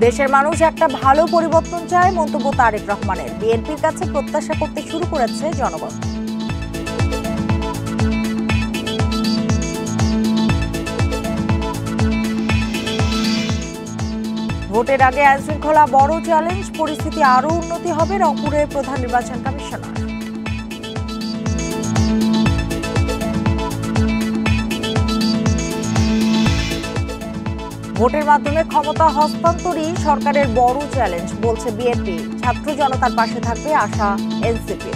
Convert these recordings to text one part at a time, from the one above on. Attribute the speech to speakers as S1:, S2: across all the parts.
S1: দেশের মানুষ একটা ভালো পরিবর্তন চায়, মন্তব্য তারেক রহমানের। বিএনপির কাছে প্রত্যাশা করতে শুরু করেছে জনগণ। ভোটের আগে আইনশৃঙ্খলা বড় চ্যালেঞ্জ, পরিস্থিতি আরও উন্নতি হবে, রংপুরের প্রধান নির্বাচন কমিশনার। ভোটের মাধ্যমে ক্ষমতা হস্তান্তরই সরকারের বড় চ্যালেঞ্জ, বলছে বিএনপি। ছাত্র জনতার পাশে থাকবে আশা এনসিপি।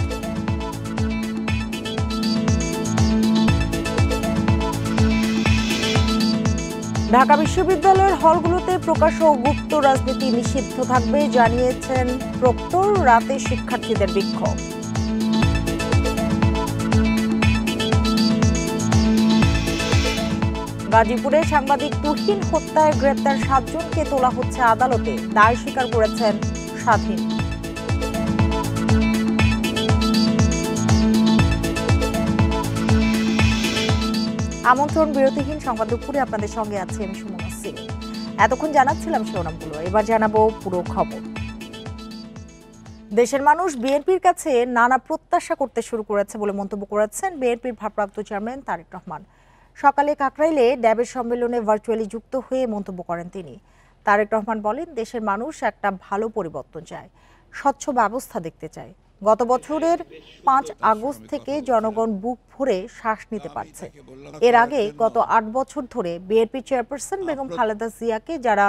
S1: ঢাকা বিশ্ববিদ্যালয়ের হলগুলোতে প্রকাশ্য ও গুপ্ত রাজনীতি নিষিদ্ধ থাকবে, জানিয়েছেন প্রক্টর। রাতে শিক্ষার্থীদের বিক্ষোভ। গাজীপুরে সাংবাদিক তুহিন হত্যায় গ্রেপ্তার 7 জনকে তোলা হচ্ছে আদালতে, দায় স্বীকার করেছেন স্বাধীন। আমন্ত্রণ বিরতিহীন সংবাদ দুপুরে আপনাদের সঙ্গে আছি আমি সুমনা সিং। এতক্ষণ জানাচ্ছিলাম শিরোনামগুলো, এবার জানাবো পুরো খবর। দেশের মানুষ বিএনপির কাছে নানা প্রত্যাশা করতে শুরু করেছে বলে মন্তব্য করেছেন বিএনপির ভারপ্রাপ্ত চেয়ারম্যান তারেক রহমান। সকালে কাকরাইলে ড্যাবের সম্মেলনে ভার্চুয়ালি যুক্ত হয়ে মন্তব্য করেন তিনি। তারেক রহমান বলেন, দেশের মানুষ একটা ভালো পরিবর্তন চায়, স্বচ্ছ ব্যবস্থা দেখতে চায়। গত বছরের 5 আগস্ট থেকে জনগণ বুক ভরে শ্বাস নিতে পারছে। এর আগে গত 8 বছর ধরে বিএনপি চেয়ারপারসন বেগম খালেদা জিয়াকে যারা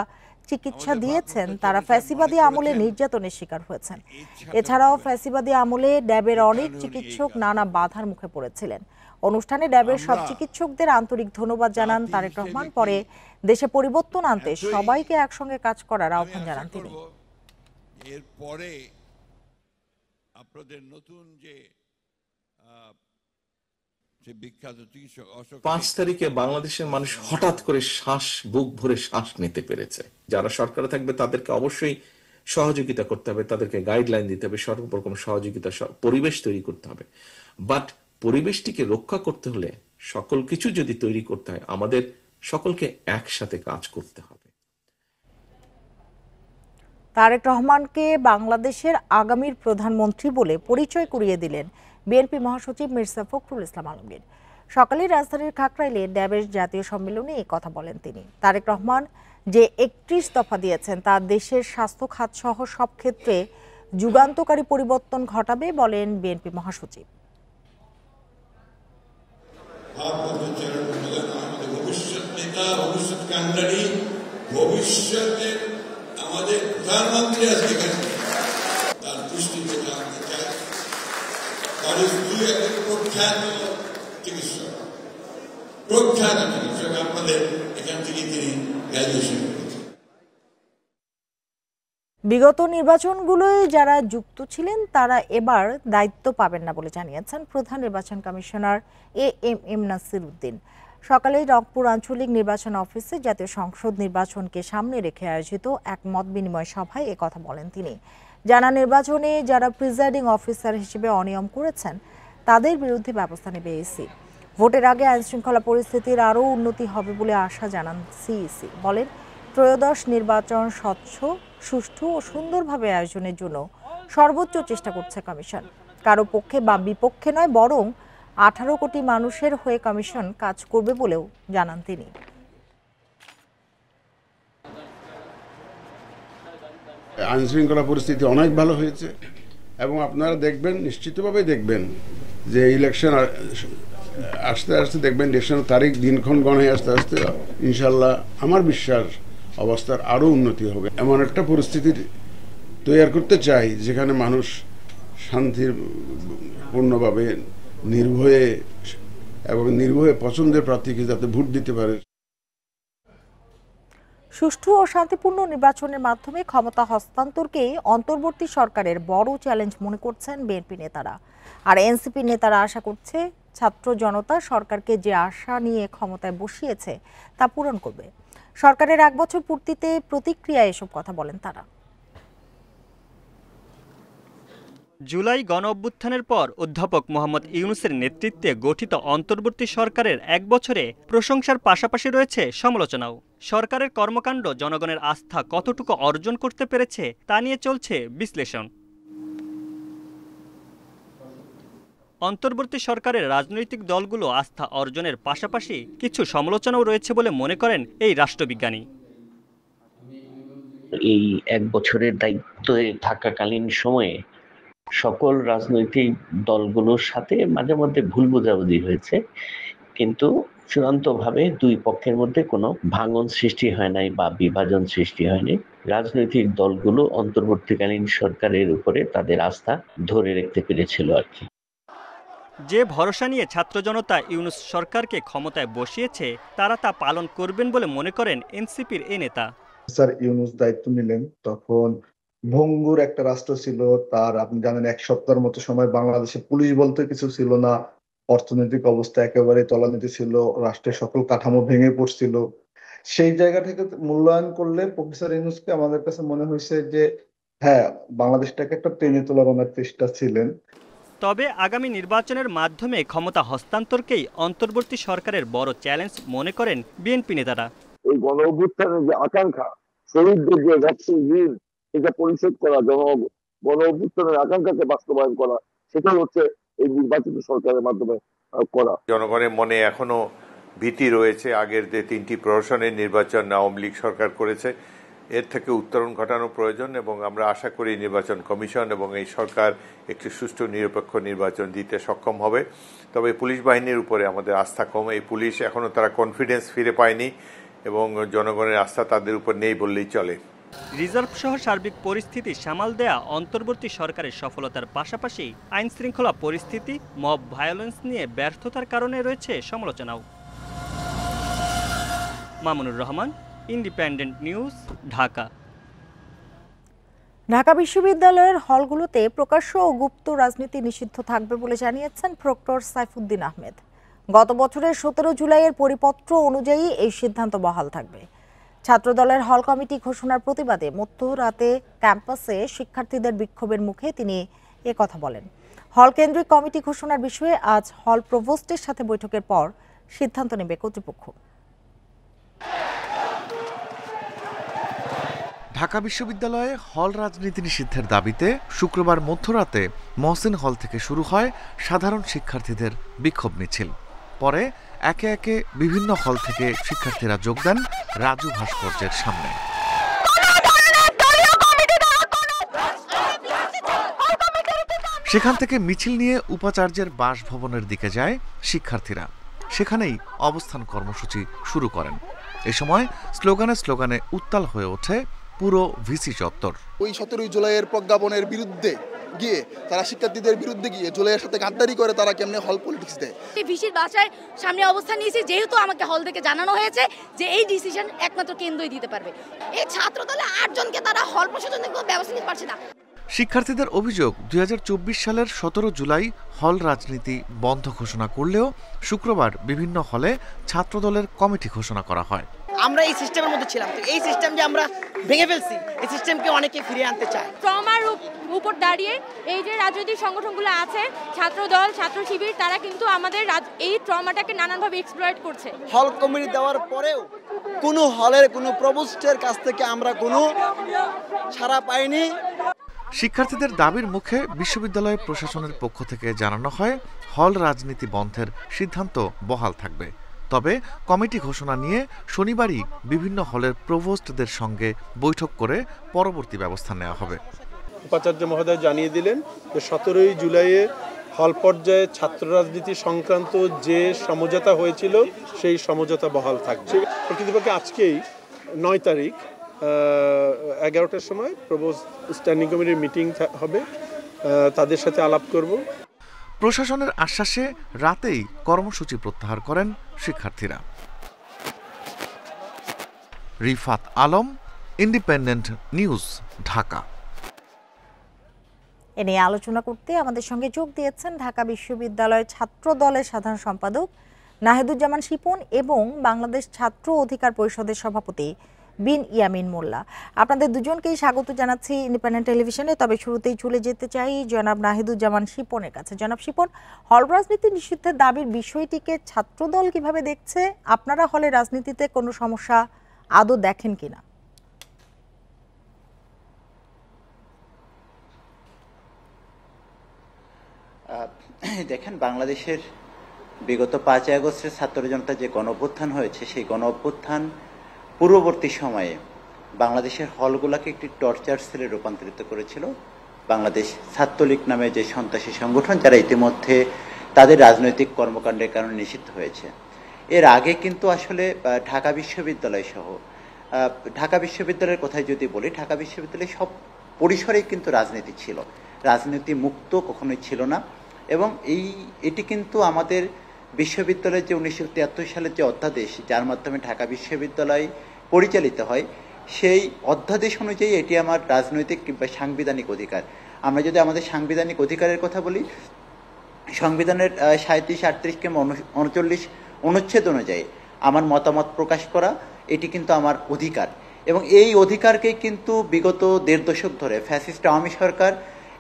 S1: চিকিৎসা দিয়েছেন তারা ফ্যাসিবাদী আমলে নির্যাতনের শিকার হয়েছেন। এছাড়াও ফ্যাসিবাদী আমলে ড্যাবের অনেক চিকিৎসক নানা বাধার মুখে পড়েছিলেন। অনুষ্ঠানে ড্যাবের সব চিকিৎসকদের আন্তরিক ধন্যবাদ জানান তারেক রহমান। পরে দেশে পরিবর্তন আনতে সবাইকে একসঙ্গে কাজ করার আহ্বান জানান তিনি।
S2: এরপরে আপনাদের নতুন যে বিখ্যাত চিকিৎসক
S3: 5 তারিখে বাংলাদেশের মানুষ হঠাৎ করে বুক ভরে শ্বাস নিতে পেরেছে। যারা সরকারে থাকবে তাদেরকে অবশ্যই সহযোগিতা করতে হবে, তাদেরকে গাইডলাইন দিতে হবে, সর্বরকম সহযোগিতা পরিবেশ তৈরি করতে হবে। বাট পরিবেশটিকে রক্ষা করতে হলে সকল কিছু যদি তৈরি করতে হয়, আমাদের সকলকে একসাথে কাজ করতে হবে।
S1: তারেক রহমানকে বাংলাদেশের আগামীর প্রধানমন্ত্রী বলে পরিচয় করিয়ে দিলেন বিএনপি মহাসচিব মির্জা ফখরুল ইসলাম আলমগীর। সকালে রাজধানীর কাকরাইলে ড্যাবের জাতীয় সম্মেলনে এই কথা বলেন তিনি। তারেক রহমান যে 31 দফা দিয়েছেন তা দেশের স্বাস্থ্য খাত সহ সব ক্ষেত্রে যুগান্তকারী পরিবর্তন ঘটাবে বলেন বিএনপি মহাসচিব।
S2: ভবিষ্যতে আমাদের প্রধানমন্ত্রী আজকে তার দৃষ্টিতে জানতে চায়, তার স্ত্রী একজন প্রখ্যাত চিকিৎসক, আমাদের এখান থেকে তিনি গ্র্যাজুয়েশন করেছেন।
S1: বিগত নির্বাচনগুলোয় যারা যুক্ত ছিলেন তারা এবার দায়িত্ব পাবেন না বলে জানিয়েছেন প্রধান নির্বাচন কমিশনার এএমএম নাসির উদ্দিন। সকালে রংপুর আঞ্চলিক নির্বাচন অফিসে জাতীয় সংসদ নির্বাচনকে সামনে রেখে আয়োজিত এক মত বিনিময় সভায় একথা বলেন তিনি। জানা নির্বাচনে যারা প্রিজাইডিং অফিসার হিসেবে অনিয়ম করেছেন তাদের বিরুদ্ধে ব্যবস্থা নেবে ইসি। ভোটের আগে আইনশৃঙ্খলা পরিস্থিতির আরও উন্নতি হবে বলে আশা জানান সিইসি। বলেন, ত্রয়োদশ নির্বাচন স্বচ্ছ, সুষ্ঠু ও সুন্দরভাবে আয়োজনের জন্য সর্বোচ্চ চেষ্টা করছে কমিশন। কারো পক্ষে বা বিপক্ষে নয়, বরং 18 কোটি মানুষের হয়ে কমিশন কাজ করবে বলেও জানান তিনি।
S4: আইনশৃঙ্খলা পরিস্থিতি অনেক ভালো হয়েছে এবং আপনারা দেখবেন, নিশ্চিতভাবে দেখবেন যে ইলেকশন আস্তে আস্তে দেখবেন, ইলেকশনের তারিখ দিনক্ষণ গণে আস্তে আস্তে ইনশাল্লাহ আমার বিশ্বাস অবস্থার আরও উন্নতি হবে। এমন একটা পরিস্থিতি তৈরি করতে চাই যেখানে মানুষ শান্তিপূর্ণভাবে নির্ভয়ে পছন্দের প্রার্থীকে যাতে ভোট দিতে পারে।
S1: সুষ্ঠু ও শান্তিপূর্ণ নির্বাচনের মাধ্যমে ক্ষমতা হস্তান্তরকে অন্তর্বর্তী সরকারের বড় চ্যালেঞ্জ মনে করছেন বিএনপি নেতারা। আর এনসিপি নেতারা আশা করছে ছাত্র জনতা সরকারকে যে আশা নিয়ে ক্ষমতায় বসিয়েছে তা পূরণ করবে। সরকারের 1 বছর পূর্তিতে প্রতিক্রিয়ায় এসব কথা বলেন তারা।
S5: জুলাই গণ অভ্যুত্থানের পর অধ্যাপক মোহাম্মদ ইউনূসের নেতৃত্বে গঠিত অন্তর্বর্তী সরকারের ১ বছরে প্রশংসার পাশাপাশি রয়েছে সমালোচনাও। সরকারের কর্মকাণ্ড জনগণের আস্থা কতটুকু অর্জন করতে পেরেছে তা নিয়ে চলছে বিশ্লেষণ। অন্তর্বর্তী সরকারের রাজনৈতিক দলগুলো আস্থা অর্জনের পাশাপাশি কিছু সমালোচনাও রয়েছে বলে মনে করেন এই রাষ্ট্রবিজ্ঞানী।
S6: এই ১ বছরের দায়িত্বে থাকাকালীন সময়ে সকল রাজনৈতিক দলগুলোর সাথে মাঝে মধ্যে ভুল বোঝাবুঝি হয়েছে, কিন্তু চূড়ান্তভাবে দুই পক্ষের মধ্যে কোনো ভাঙন সৃষ্টি হয় নাই বা বিভাজন সৃষ্টি হয়নি। রাজনৈতিক দলগুলো অন্তর্বর্তীকালীন সরকারের উপরে তাদের আস্থা ধরে রাখতে পেরেছিল আর কি।
S5: যে ভরসা নিয়ে ছাত্র জনতা ইউনূস সরকারকে ক্ষমতায় বসিয়েছে তারা তা পালন করবেন বলে মনে করেন এনসিপির এই নেতা।
S7: স্যার ইউনূস দায়িত্ব নিলেন তখন ভঙ্গুর একটা রাষ্ট্র ছিল, তার আপনি জানেন ১ সপ্তাহের মতো সময় বাংলাদেশে পুলিশ বলতে কিছু ছিল না, অর্থনৈতিক অবস্থা একেবারে তলানিতে ছিল, রাষ্ট্রের সকল কাঠামো ভেঙে পড়ছিল। সেই জায়গা থেকে মূল্যায়ন করলে প্রফেসর ইউনূসকে আমাদের কাছে মনে হয়েছে যে হ্যাঁ, বাংলাদেশটাকে একটা টেনে তোলার ওনার চেষ্টা ছিলেন।
S5: তবে আগামী নির্বাচনের মাধ্যমে ক্ষমতা হস্তান্তরকেই অন্তর্বর্তী সরকারের বড় চ্যালেঞ্জ মনে করেন বিএনপি নেতারা।
S8: এই গণ অভ্যুত্থানের যে আকাঙ্ক্ষা, শহীদদের যে রক্তের ঋণ, এটা পরিশোধ করা, গণ অভ্যুত্থানের আকাঙ্ক্ষাকে বাস্তবায়ন করা, সেটা হচ্ছে এই নির্বাচিত সরকারের মাধ্যমে করা।
S9: জনগণের মনে এখনো ভীতি রয়েছে। আগের যে 3টি প্রহসনের নির্বাচন আওয়ামী লীগ সরকার করেছে, এর থেকে উত্তরণ ঘটানো প্রয়োজন এবং আমরা আশা করি নির্বাচন কমিশন এবং এই সরকার একটি সুষ্ঠু নিরপেক্ষ নির্বাচন দিতে সক্ষম হবে। তবে পুলিশ বাহিনীর উপরে আমাদের আস্থা কম। এই পুলিশ এখনো তারা কনফিডেন্স ফিরে পায়নি এবং জনগণের আস্থা তাদের উপর নেই বললেই চলে।
S5: রিজার্ভ সহ সার্বিক পরিস্থিতি সামাল দেয়া অন্তর্বর্তী সরকারের সফলতার পাশাপাশি আইন শৃঙ্খলা পরিস্থিতি, মব ভায়োলেন্স নিয়ে ব্যর্থতার কারণে রয়েছে সমালোচনাও। Mamunur Rahman, independent news, Dhaka.
S1: ঢাকা বিশ্ববিদ্যালয়ের হলগুলোতে প্রকাশ্য ও গুপ্ত রাজনীতি নিষিদ্ধ থাকবে বলে জানিয়েছেন প্রক্টর সাইফুদ্দিন আহমেদ। গত বছরের 17 জুলাইয়ের পরিপত্র অনুযায়ী এই সিদ্ধান্ত বহাল থাকবে। ছাত্রদলের হল কমিটি ঘোষণার প্রতিবাদে মধ্যরাতে ক্যাম্পাসে শিক্ষার্থীদের বিক্ষোভের মুখে তিনি কথা বলেন। হল কেন্দ্রিক কমিটি ঘোষণার বিষয়ে আজ হল প্রভোস্টের সাথে বৈঠকের পর সিদ্ধান্ত নেবে কর্তৃপক্ষ।
S10: ঢাকা বিশ্ববিদ্যালয়ে হল রাজনীতি নিষিদ্ধের দাবিতে শুক্রবার মধ্যরাতে মহসিন হল থেকে শুরু হয় সাধারণ শিক্ষার্থীদের বিক্ষোভ মিছিল। পরে একে একে বিভিন্ন হল থেকে শিক্ষার্থীরা যোগ দেন রাজু ভাস্কর্যের সামনে। সেখান থেকে মিছিল নিয়ে উপাচার্যের বাসভবনের দিকে যায় শিক্ষার্থীরা। সেখানেই অবস্থান কর্মসূচি শুরু করেন। এ সময় স্লোগানে স্লোগানে উত্তাল হয়ে ওঠে পুরো ভিসি চত্বর।
S11: ওই 17 জুলাইয়ের প্রজ্ঞাপনের বিরুদ্ধে গিয়ে তারা শিক্ষার্থীদের বিরুদ্ধে গিয়ে জুলাইয়ের সাথে গাদ্দারি করে তারা কেমনে হল পলিটিক্স দেয়।
S12: ভিসির বাসায় সামনে অবস্থান নিয়েছি, যেহেতু আমাকে হল থেকে জানানো হয়েছে যে এই ডিসিশন একমাত্র কেন্দ্রই দিতে পারবে। এই ছাত্র দলে 8 জনকে তারা হল প্রশাসনের কোনো ব্যবস্থা নিতে পারছে না।
S10: শিক্ষার্থীদের অভিযোগ 2024 সালের 17 জুলাই হল রাজনীতি বন্ধ ঘোষণা করলেও শুক্রবার বিভিন্ন হলে ছাত্রদলের কমিটি ঘোষণা করা হয়।
S13: আমরা এই সিস্টেমের মধ্যে ছিলাম, তো এই সিস্টেম যে আমরা ভেঙে ফেলছি, এই সিস্টেমকে অনেকে ফিরিয়ে আনতে চায়।
S14: ট্রমার উপর দাঁড়িয়ে এই যে রাজনৈতিক সংগঠনগুলো আছে, ছাত্রদল, ছাত্র শিবির, তারা কিন্তু আমাদের এই ট্রমাটাকে নানানভাবে এক্সপ্লয়েট করছে।
S13: হল কমিটি দেওয়ার পরেও কোনো হলের কোনো প্রভোস্টের কাছ থেকে আমরা কোনো সাড়া পাইনি।
S10: শিক্ষার্থীদের দাবির মুখে বিশ্ববিদ্যালয় প্রশাসনের পক্ষ থেকে জানানো হয় হল রাজনীতি বন্ধের সিদ্ধান্ত বহাল থাকবে। তবে কমিটি ঘোষণা নিয়ে শনিবারই বিভিন্ন হলের প্রভোস্টদের সঙ্গে বৈঠক করে পরবর্তী ব্যবস্থা নেওয়া হবে।
S15: উপাচার্য মহোদয় জানিয়ে দিলেন যে 17 জুলাইয়ে হল পর্যায়ে ছাত্র রাজনীতি সংক্রান্ত যে সমঝোতা হয়েছিল সেই সমঝোতা বহাল থাকবে। প্রকৃতপক্ষে আজকেই 9 তারিখ 11টার সময় প্রভোস্ট স্ট্যান্ডিং কমিটির মিটিং হবে, তাদের সাথে আলাপ করব।
S10: প্রশাসনের আশ্বাসে রাতেই কর্মসূচি প্রত্যাহার করেন শিক্ষার্থীরা। Rifat Alam, independent news, Dhaka.
S1: এ নিয়ে আলোচনা করতে আমাদের সঙ্গে যোগ দিয়েছেন ঢাকা বিশ্ববিদ্যালয়ের ছাত্র দলের সাধারণ সম্পাদক নাহিদুজ্জামান শিপন এবং বাংলাদেশ ছাত্র অধিকার পরিষদের সভাপতি বিন ইয়ামিন মোল্লা। আপনাদের দুজনকেই স্বাগত জানাচ্ছি ইন্ডিপেন্ডেন্ট টেলিভিশনে। তবে শুরুতেই চলে যেতে চাই জনাব নাহিদুজ্জামান শিপনের কাছে। জনাব শিপন, হল রাজনীতি নিষিদ্ধের দাবির বিষয়টিকে ছাত্রদল কিভাবে দেখছে? আপনারা হলে রাজনীতিতে কোনো সমস্যা আদৌ দেখেন কিনা?
S16: দেখেন, বাংলাদেশের বিগত 5ই আগস্টের ছাত্র জনতা যে গণঅভ্যুত্থান হয়েছে, সেই গণঅভ্যুত্থান পূর্ববর্তী সময়ে বাংলাদেশের হলগুলোকে একটি টর্চার সেলে রূপান্তরিত করেছিল বাংলাদেশ ছাত্রলীগ নামে যে সন্ত্রাসী সংগঠন, যারা ইতিমধ্যে তাদের রাজনৈতিক কর্মকাণ্ডের কারণে নিষিদ্ধ হয়েছে। এর আগে কিন্তু আসলে ঢাকা বিশ্ববিদ্যালয় সহ ঢাকা বিশ্ববিদ্যালয়ের কথাই যদি বলি, ঢাকা বিশ্ববিদ্যালয়ে সব পরিসরেই কিন্তু রাজনীতি ছিল, রাজনীতি মুক্ত কখনোই ছিল না। এবং এটি কিন্তু আমাদের বিশ্ববিদ্যালয়ের যে 1973 সালের যে অধ্যাদেশ, যার মাধ্যমে ঢাকা বিশ্ববিদ্যালয় পরিচালিত হয়, সেই অধ্যাদেশ অনুযায়ী এটি আমার রাজনৈতিক কিংবা সাংবিধানিক অধিকার। আমরা যদি আমাদের সাংবিধানিক অধিকারের কথা বলি, সংবিধানের 37, 38 কিংবা 39 অনুচ্ছেদ অনুযায়ী আমার মতামত প্রকাশ করা, এটি কিন্তু আমার অধিকার। এবং এই অধিকারকেই কিন্তু বিগত 1.5 দশক ধরে ফ্যাসিস্ট আওয়ামী সরকার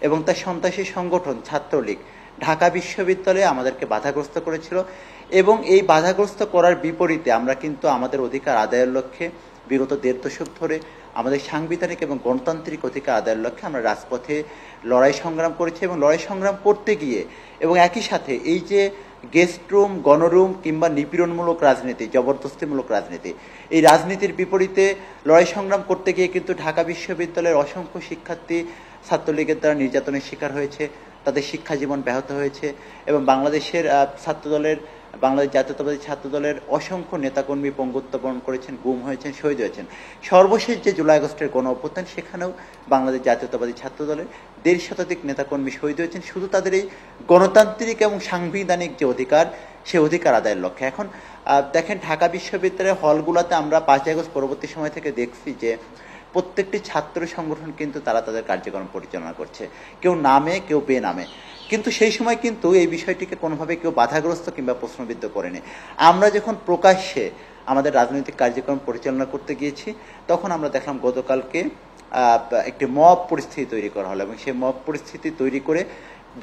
S16: এবং তার সন্ত্রাসী সংগঠন ছাত্রলীগ ঢাকা বিশ্ববিদ্যালয়ে আমাদেরকে বাধাগ্রস্ত করেছিল। এবং এই বাধাগ্রস্ত করার বিপরীতে আমরা কিন্তু আমাদের অধিকার আদায়ের লক্ষ্যে বিগত 1.5 দশক ধরে আমাদের সাংবিধানিক এবং গণতান্ত্রিক অধিকার আদায়ের লক্ষ্যে আমরা রাজপথে লড়াই সংগ্রাম করেছি। এবং লড়াই সংগ্রাম করতে গিয়ে এবং একই সাথে এই যে গেস্ট রুম, গণরুম কিংবা নিপীড়নমূলক রাজনীতি, জবরদস্তিমূলক রাজনীতি, এই রাজনীতির বিপরীতে লড়াই সংগ্রাম করতে গিয়ে কিন্তু ঢাকা বিশ্ববিদ্যালয়ের অসংখ্য শিক্ষার্থী ছাত্রলীগের দ্বারা নির্যাতনের শিকার হয়েছে, তাদের শিক্ষা জীবন ব্যাহত হয়েছে। এবং বাংলাদেশের ছাত্রদলের, বাংলাদেশ জাতীয়তাবাদী ছাত্রদলের অসংখ্য নেতাকর্মী পঙ্গুত্ব বরণ করেছেন, গুম হয়েছেন, শহীদ হয়েছেন। সর্বশেষ যে জুলাই আগস্টের গণ অভ্যুত্থান, সেখানেও বাংলাদেশ জাতীয়তাবাদী ছাত্রদলের 1.5 শতাধিক নেতাকর্মী শহীদ হয়েছেন শুধু তাদের এই গণতান্ত্রিক এবং সাংবিধানিক যে অধিকার, সে অধিকার আদায়ের লক্ষ্যে। এখন দেখেন, ঢাকা বিশ্ববিদ্যালয়ের হলগুলোতে আমরা 5ই আগস্ট পরবর্তী সময় থেকে দেখছি যে প্রত্যেকটি ছাত্র সংগঠন কিন্তু তারা তাদের কার্যক্রম পরিচালনা করছে, কেউ নামে কেউ বেনামে। কিন্তু সেই সময় কিন্তু এই বিষয়টিকে কোনোভাবে কেউ বাধাগ্রস্ত কিংবা প্রশ্নবিদ্ধ করেনি। আমরা যখন প্রকাশ্যে আমাদের রাজনৈতিক কার্যক্রম পরিচালনা করতে গিয়েছি, তখন আমরা দেখলাম গতকালকে একটি মব পরিস্থিতি তৈরি করা হলো এবং সেই মব পরিস্থিতি তৈরি করে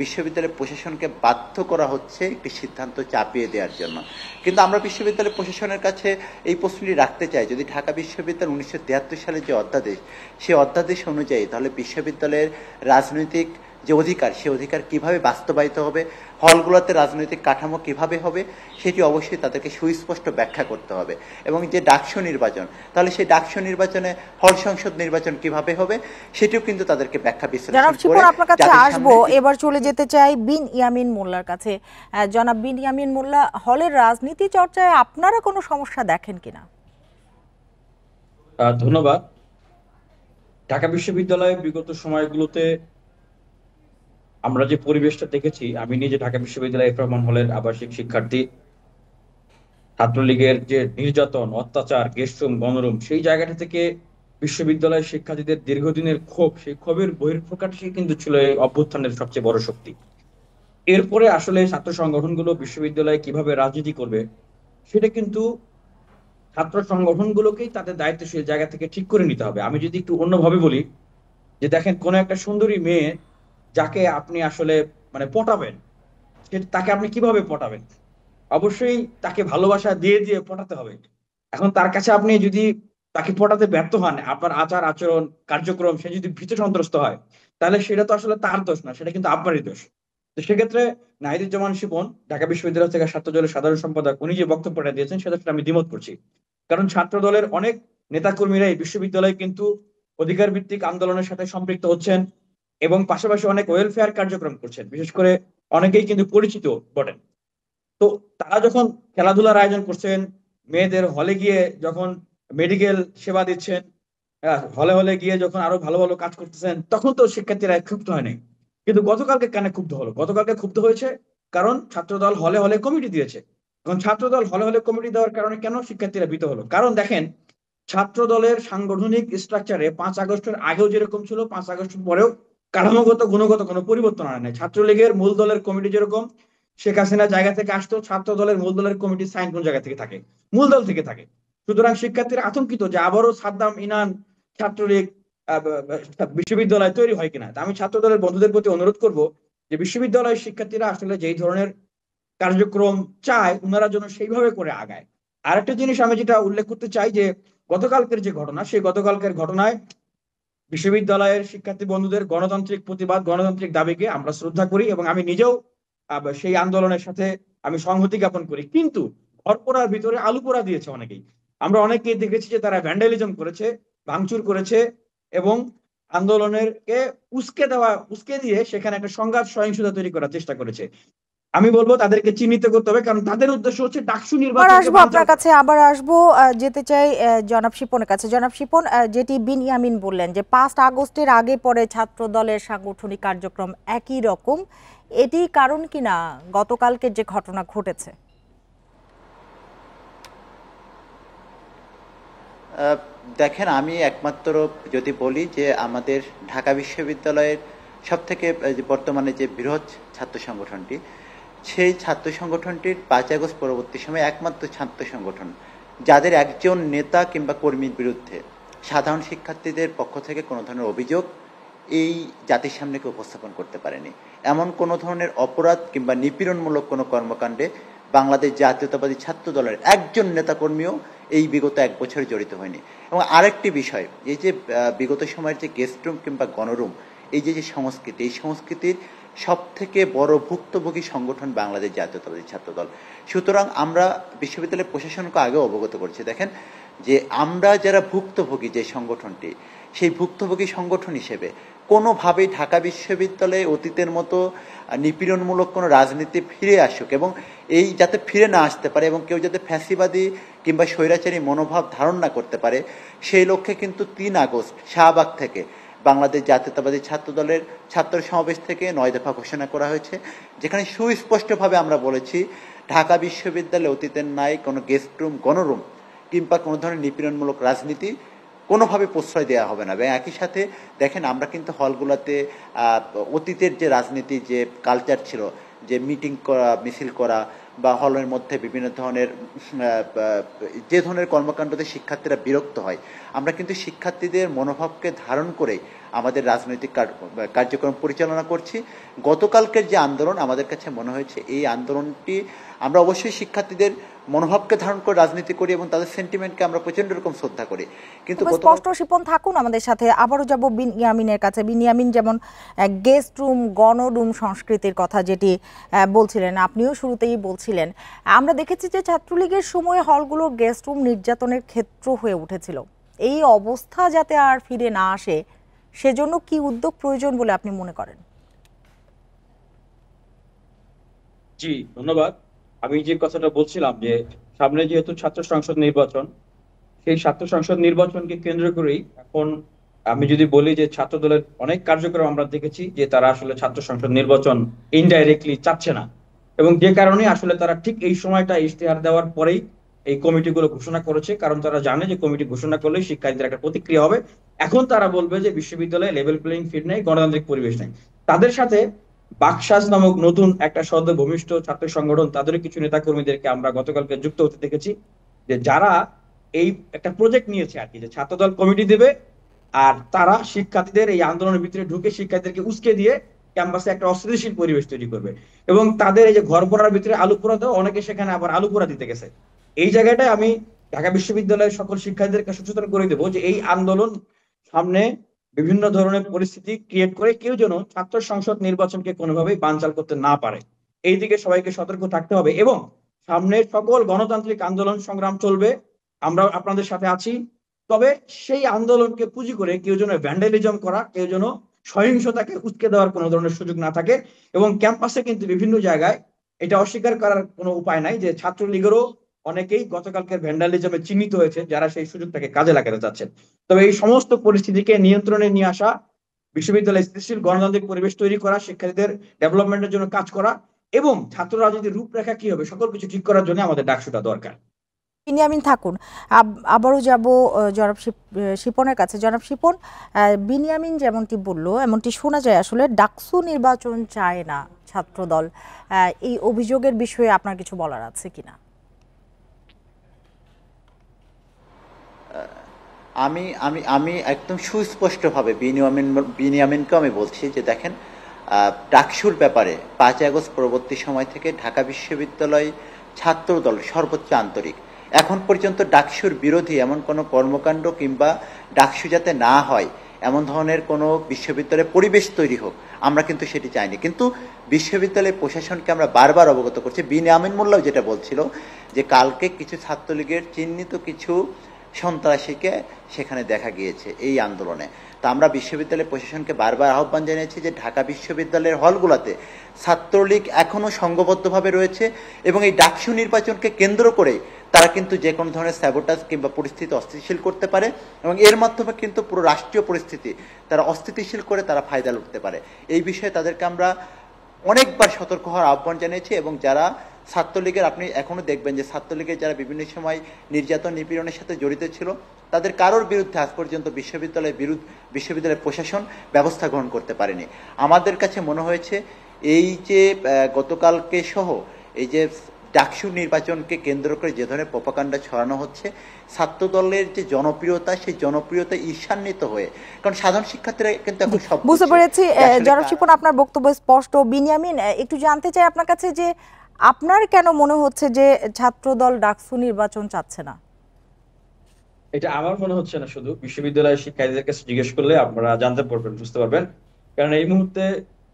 S16: বিশ্ববিদ্যালয়ের প্রশাসনকে বাধ্য করা হচ্ছে একটি সিদ্ধান্ত চাপিয়ে দেওয়ার জন্য। কিন্তু আমরা বিশ্ববিদ্যালয় প্রশাসনের কাছে এই প্রশ্নটি রাখতে চাই, যদি ঢাকা বিশ্ববিদ্যালয় 1973 সালের যে অধ্যাদেশ, সেই অধ্যাদেশ অনুযায়ী তাহলে বিশ্ববিদ্যালয়ের রাজনৈতিক যে অধিকার, সে অধিকার কিভাবে বাস্তবায়িত হবে, হলগুলোতে রাজনৈতিক কাঠামো কিভাবে হবে, সেটি অবশ্যই তাদেরকে সুস্পষ্ট ব্যাখ্যা করতে হবে। এবং যে ডাকসু নির্বাচন, তাহলে সেই ডাকসু নির্বাচনে হল সংসদ নির্বাচন কিভাবে হবে, সেটিও কিন্তু তাদেরকে ব্যাখ্যা বিশ্লেষণ করে।
S1: আপনার কাছে আসবো, এবার চলে যেতে চাই বিন ইয়ামিন মোল্লার কাছে। জনাব বিন ইয়ামিন মোল্লা, হলের রাজনীতি চর্চায় আপনারা কোনো সমস্যা দেখেন কিনা?
S17: ধন্যবাদ। ঢাকা বিশ্ববিদ্যালয়ে বিগত সময়গুলোতে আমরা যে পরিবেশটা দেখেছি, আমি নিজে ঢাকা বিশ্ববিদ্যালয় এফ রহমান হলের আবাসিক শিক্ষার্থী, ছাত্রলীগের যে নির্যাতন, অত্যাচার, গেস্টরুম, গণরুম, সেই জায়গাটা থেকে বিশ্ববিদ্যালয়ের শিক্ষার্থীদের দীর্ঘদিনের ক্ষোভ, সেই ক্ষোভের বহিঃপ্রকাশই কিন্তু ছিল এই অভ্যুত্থানের সবচেয়ে বড় শক্তি। এরপরে আসলে ছাত্র সংগঠনগুলো বিশ্ববিদ্যালয়ে কিভাবে রাজনীতি করবে, সেটা কিন্তু ছাত্র সংগঠনগুলোকেই তাদের দায়িত্বশীল জায়গা থেকে ঠিক করে নিতে হবে। আমি যদি একটু অন্যভাবে বলি, যে দেখেন, কোন একটা সুন্দরী মেয়ে যাকে আপনি আসলে পটাবেন, তাকে আপনি কিভাবে পটাবেন? অবশ্যই তাকে ভালোবাসা দিয়ে দিয়ে পটাতে হবে। এখন তার কাছে আপনি যদি তাকে পটাতে ব্যর্থ হন, আপনার আচার আচরণ কার্যক্রম সে যদি ভীত সন্ত্রস্ত হয়, তাহলে সেটা তো আসলে তার দোষ না, সেটা কিন্তু আপনারই দোষ। তো সেক্ষেত্রে নাহিদুজ্জামান শিপন, ঢাকা বিশ্ববিদ্যালয় থেকে ছাত্র দলের সাধারণ সম্পাদক, উনি যে বক্তব্যটা দিয়েছেন সেটা আমি দ্বিমত করছি। কারণ ছাত্র দলের অনেক নেতাকর্মীরা এই বিশ্ববিদ্যালয়ে কিন্তু অধিকার ভিত্তিক আন্দোলনের সাথে সম্পৃক্ত হচ্ছেন এবং পাশাপাশি অনেক ওয়েলফেয়ার কার্যক্রম করছেন, বিশেষ করে অনেকেই কিন্তু পরিচিত বটেন। তো তারা যখন খেলাধুলার আয়োজন করছেন, মেয়েদের হলে গিয়ে যখন মেডিকেল সেবা দিচ্ছেন, হলে হলে গিয়ে যখন আরো ভালো ভালো কাজ করতেছেন, তখন তো শিক্ষার্থীরা ক্ষুব্ধ হয় নাই। কিন্তু গতকালকে কেন ক্ষুব্ধ হলো? গতকালকে ক্ষুব্ধ হয়েছে কারণ ছাত্রদল হলে হলে কমিটি দিয়েছে। এখন ছাত্রদল হলে হলে কমিটি দেওয়ার কারণে কেন শিক্ষার্থীরা ভীত হলো? কারণ দেখেন, ছাত্র দলের সাংগঠনিক স্ট্রাকচারে 5 আগস্টের আগেও যেরকম ছিল, 5 আগস্টের পরেও কাঠামোগত গুণগত কোনো পরিবর্তন আনে নাই। ছাত্রলীগের মূল দলের কমিটি যেরকম শেখ হাসিনা জায়গা থেকে আসতো, ছাত্র দলের মূল দলের কমিটি সাইন কোন জায়গা থেকে থাকে? মূল দল থেকে থাকে। সুতরাং শিক্ষার্থীরা আতঙ্কিত যে আবারও সাদ্দাম ইনান ছাত্রলীগ বিশ্ববিদ্যালয় তৈরি হয় কিনা। আমি ছাত্র দলের বন্ধুদের প্রতি অনুরোধ করব যে বিশ্ববিদ্যালয়ের শিক্ষার্থীরা আসলে যেই ধরনের কার্যক্রম চায় ওনারা যেন সেইভাবে করে আগায়। আরেকটা জিনিস আমি যেটা উল্লেখ করতে চাই যে গতকালকের যে ঘটনা, সেই গতকালকের ঘটনায় বিশ্ববিদ্যালয়ের শিক্ষার্থী বন্ধুদের গণতান্ত্রিক প্রতিবাদ, গণতান্ত্রিক দাবিকে আমরা শ্রদ্ধা করি এবং আমি নিজেও সেই আন্দোলনের সাথে আমি সংহতি জ্ঞাপন করি। কিন্তু ঘরপোড়ার ভিতরে আলু পোড়া দিয়েছে অনেকেই। আমরা অনেকেই দেখেছি যে তারা ভ্যান্ডালিজম করেছে, ভাঙচুর করেছে এবং আন্দোলনের কে উস্কে দিয়ে সেখানে একটা সংঘাত সহিংসতা তৈরি করার চেষ্টা করেছে। আমি বলবো তাদেরকে চিহ্নিত করতে হবে, কারণ তাদের উদ্দেশ্য হচ্ছে ডাকসু নির্বাচন।
S1: আসবো আপনার কাছে, আবার আসবো, যেতে চাই জনাব শিপনের কাছে। জনাব শিপন, যেটি বিনিয়ামিন বললেন যে 5 আগস্টের আগে পরে ছাত্র দলের সাংগঠনিক কার্যক্রম একই রকম, এটি কারণ কিনা গতকালকের যে ঘটনা ঘটেছে?
S16: দেখেন, আমি একমাত্র যদি বলি যে আমাদের ঢাকা বিশ্ববিদ্যালয়ের সবথেকে বর্তমানে যে বৃহৎ ছাত্র সংগঠনটি, সেই ছাত্র সংগঠনটির 5 আগস্ট পরবর্তী সময়ে একমাত্র ছাত্র সংগঠন যাদের একজন নেতা কিংবা কর্মীর বিরুদ্ধে সাধারণ শিক্ষার্থীদের পক্ষ থেকে কোনো ধরনের অভিযোগ এই জাতির সামনে উপস্থাপন করতে পারেনি। এমন কোনো ধরনের অপরাধ কিংবা নিপীড়নমূলক কোনো কর্মকাণ্ডে বাংলাদেশ জাতীয়তাবাদী ছাত্র দলের একজন নেতাকর্মীও এই বিগত 1 বছরে জড়িত হয়নি। এবং আরেকটি বিষয়, এই যে বিগত সময়ের যে গেস্ট রুম কিংবা গণরুম, এই যে সংস্কৃতি, এই সংস্কৃতির সবথেকে বড় ভুক্তভোগী সংগঠন বাংলাদেশ জাতীয়তাবাদী ছাত্র দল। সুতরাং আমরা বিশ্ববিদ্যালয়ের প্রশাসনকে আগেও অবগত করছি, দেখেন যে আমরা যারা ভুক্তভোগী যে সংগঠনটি, সেই ভুক্তভোগী সংগঠন হিসেবে কোনোভাবেই ঢাকা বিশ্ববিদ্যালয়ে অতীতের মতো নিপীড়নমূলক কোনো রাজনীতি ফিরে আসুক এবং এই যাতে ফিরে না আসতে পারে এবং কেউ যাতে ফ্যাসিবাদী কিংবা স্বৈরাচারী মনোভাব ধারণ না করতে পারে, সেই লক্ষ্যে কিন্তু 3 আগস্ট শাহবাগ থেকে বাংলাদেশ জাতীয়তাবাদী ছাত্র দলের ছাত্র সমাবেশ থেকে 9 দফা ঘোষণা করা হয়েছে, যেখানে সুস্পষ্টভাবে আমরা বলেছি ঢাকা বিশ্ববিদ্যালয়ে অতীতের ন্যায় কোনো গেস্ট রুম, গণরুম কিংবা কোনো ধরনের নিপীড়নমূলক রাজনীতি কোনোভাবে প্রশ্রয় দেওয়া হবে না। এবং একই সাথে দেখেন, আমরা কিন্তু হলগুলোতে অতীতের যে রাজনীতি, যে কালচার ছিল, যে মিটিং করা, মিছিল করা বা হলের মধ্যে বিভিন্ন ধরনের যে ধরনের কর্মকাণ্ডতে শিক্ষার্থীরা বিরক্ত হয়, আমরা কিন্তু শিক্ষার্থীদের মনোভাবকে ধারণ করে আমাদের রাজনৈতিক কার্যক্রম পরিচালনা করছি। গতকালকের যে আন্দোলন, আমাদের কাছে মনে হয়েছে এই আন্দোলনটি আমরা অবশ্যই শিক্ষার্থীদের মনোভাবকে ধারণ করে রাজনীতি করি এবং তাদের সেন্টিমেন্টকে আমরা প্রচন্ড রকম শ্রদ্ধা করি। কিন্তু
S1: স্পষ্ট শিপন থাকুন আমাদের সাথে। আবারও যাব বিনিয়ামিনের কাছে। বিনিয়ামিন, যেমন গেস্ট রুম, গণরুম সংস্কৃতির কথা যেটি বলছিলেন, আপনিও শুরুতেই বলছিলেন, আমরা দেখেছি যে ছাত্রলীগের সময় হলগুলো গেস্ট রুম নির্যাতনের ক্ষেত্র হয়ে উঠেছিল। এই অবস্থা যাতে আর ফিরে না আসে, সেজন্য কি উদ্যোগ প্রয়োজন বলে আপনি মনে করেন?
S17: জি, ধন্যবাদ। আমি যে কথাটা বলছিলাম যে সামনে যেহেতু ছাত্র সংসদ নির্বাচন, সেই ছাত্র সংসদ নির্বাচনকে কেন্দ্র করেই এখন আমি যদি বলি যে ছাত্র দলের অনেক কার্যক্রম আমরা দেখেছি যে তারা আসলে ছাত্র সংসদ নির্বাচন ইনডাইরেক্টলি চাচ্ছে না, এবং যে কারণে আসলে তারা ঠিক এই সময়টা ইশতেহার দেওয়ার পরেই এই কমিটিগুলো ঘোষণা করেছে, কারণ তারা জানে যে কমিটি ঘোষণা করলে শিক্ষার্থীদের একটা প্রতিক্রিয়া হবে। এখন তারা বলবে যে বিশ্ববিদ্যালয়ে লেভেল প্লেইং ফিল্ড নেই, গণতান্ত্রিক পরিবেশ নেই। তাদের সাথে বাকশাস নামক নতুন একটা সদ্য ভূমিষ্ঠ ছাত্র সংগঠন, তাদের কিছু নেতাকর্মীদেরকে আমরা গতকালকে যুক্ত হতে দেখেছি, যে যারা এই একটা প্রজেক্ট নিয়েছে আর কি, যে ছাত্রদল কমিটি দেবে আর তারা শিক্ষার্থীদের এই আন্দোলনের ভিতরে ঢুকে শিক্ষার্থীদেরকে উস্কে দিয়ে ক্যাম্পাসে একটা অস্থিতিশীল পরিবেশ তৈরি করবে। এবং তাদের এই যে ঘর পোড়ার ভিতরে আলু পোড়া দেওয়া, অনেকে সেখানে আবার আলু পোড়া দিতে গেছে। এই জায়গাটায় আমি ঢাকা বিশ্ববিদ্যালয়ের সকল শিক্ষার্থীদেরকে সচেতন করে দেবো যে এই আন্দোলন সামনে বিভিন্ন ধরনের পরিস্থিতি ক্রিয়েট করে কেউ যেন ছাত্র সংসদ নির্বাচনকে কোনোভাবেই বানচাল করতে না পারে, এই দিকে সবাইকে সতর্ক থাকতে হবে। এবং সামনে সকল গণতান্ত্রিক আন্দোলন সংগ্রাম চলবে, আমরা আপনাদের সাথে আছি। তবে সেই আন্দোলনকে পুঁজি করে কেউ যেন ভ্যান্ডালিজম করা, কেউ যেন সহিংসতাকে উস্কে দেওয়ার কোনো ধরনের সুযোগ না থাকে। এবং ক্যাম্পাসে কিন্তু বিভিন্ন জায়গায় এটা অস্বীকার করার কোনো উপায় নাই যে ছাত্রলীগেরও অনেকেই গতকালকের ভ্যান্ডালিজমে চিহ্নিত হয়েছে, যারা সেই সুযোগটাকে কাজে লাগাতে চাচ্ছেন। তবে এই সমস্ত পরিস্থিতিকে নিয়ন্ত্রণে নিয়ে আসা, বিশ্ববিদ্যালয়ে স্থিতিশীল গণতান্ত্রিক পরিবেশ তৈরি করা, শিক্ষার্থীদের ডেভেলপমেন্টের জন্য কাজ করা এবং ছাত্র রাজনীতির রূপরেখা কি হবে সকল কিছু ঠিক করার জন্য আমাদের ডাকসুটা দরকার।
S1: বিনিয়ামিন থাকুন। আবারও যাব জনাব শিপনের কাছে। জনাব শিপন, বিনিয়ামিন যেমনটি বলল, এমনটি শোনা যায় আসলে ডাকসু নির্বাচন চায় না ছাত্রদল। এই অভিযোগের বিষয়ে আপনার কিছু বলার আছে কিনা?
S16: আমি আমি আমি একদম সুস্পষ্টভাবে বিনিয়ামিনকে আমি বলছি যে দেখেন, ডাকসুর ব্যাপারে 5 আগস্ট পরবর্তী সময় থেকে ঢাকা বিশ্ববিদ্যালয় ছাত্রদল সর্বোচ্চ আন্তরিক। এখন পর্যন্ত ডাকসুর বিরোধী এমন কোনো কর্মকাণ্ড কিংবা ডাকসু যাতে না হয় এমন ধরনের কোনো বিশ্ববিদ্যালয়ের পরিবেশ তৈরি হোক আমরা কিন্তু সেটি চাইনি। কিন্তু বিশ্ববিদ্যালয়ের প্রশাসনকে আমরা বারবার অবগত করছি। বিনিয়ামিন মোল্লাও যেটা বলছিল যে কালকে কিছু ছাত্রলীগের চিহ্নিত কিছু সন্ত্রাসীকে সেখানে দেখা গিয়েছে এই আন্দোলনে। তা আমরা বিশ্ববিদ্যালয় প্রশাসনকে বারবার আহ্বান জানিয়েছি যে ঢাকা বিশ্ববিদ্যালয়ের হলগুলোতে ছাত্রলীগ এখনও সংঘবদ্ধভাবে রয়েছে এবং এই ডাকসু নির্বাচনকে কেন্দ্র করে তারা কিন্তু যে কোনো ধরনের স্যাবোটাজ কিংবা পরিস্থিতি অস্থিতিশীল করতে পারে এবং এর মাধ্যমে কিন্তু পুরো রাষ্ট্রীয় পরিস্থিতি তারা অস্থিতিশীল করে তারা ফায়দা লুটতে পারে। এই বিষয়ে তাদেরকে আমরা অনেকবার সতর্ক হওয়ার আহ্বান জানিয়েছি এবং যারা ছাত্রলীগের, আপনি এখনো দেখবেন যে ছাত্রলীগের যারা বিভিন্ন সময় নির্যাতন নিপীড়নের সাথে জড়িত ছিল তাদের কারোর বিরুদ্ধে আজ পর্যন্ত বিশ্ববিদ্যালয় প্রশাসন ব্যবস্থা গ্রহণ করতে পারেনি। আমাদের কাছে মনে হয়েছে এই যে গতকালকে সহ এই যে ডাকসু নির্বাচনকে কেন্দ্র করে যে ধরনের প্রপাগান্ডা ছড়ানো হচ্ছে, ছাত্রদলের যে জনপ্রিয়তা সেই জনপ্রিয়তা ঈর্ষান্বিত হয়ে, কারণ সাধারণ শিক্ষার্থীরা কিন্তু এখন সব
S1: বুঝতে পেরেছি। জনাব শিপন, আপনার বক্তব্য স্পষ্ট। বিনিয়ামিন, একটু জানতে চাই আপনার কাছে যে আপনার কেন মনে হচ্ছে যে ছাত্রদল ডাকসু নির্বাচন চাচ্ছে না?
S17: এটা আমার মনে হচ্ছে না, শুধু বিশ্ববিদ্যালয়ের শিক্ষার্থীদের কাছে জিজ্ঞেস করলে আপনারা জানতে পারবেন, বুঝতে পারবেন। কারণ এই মুহূর্তে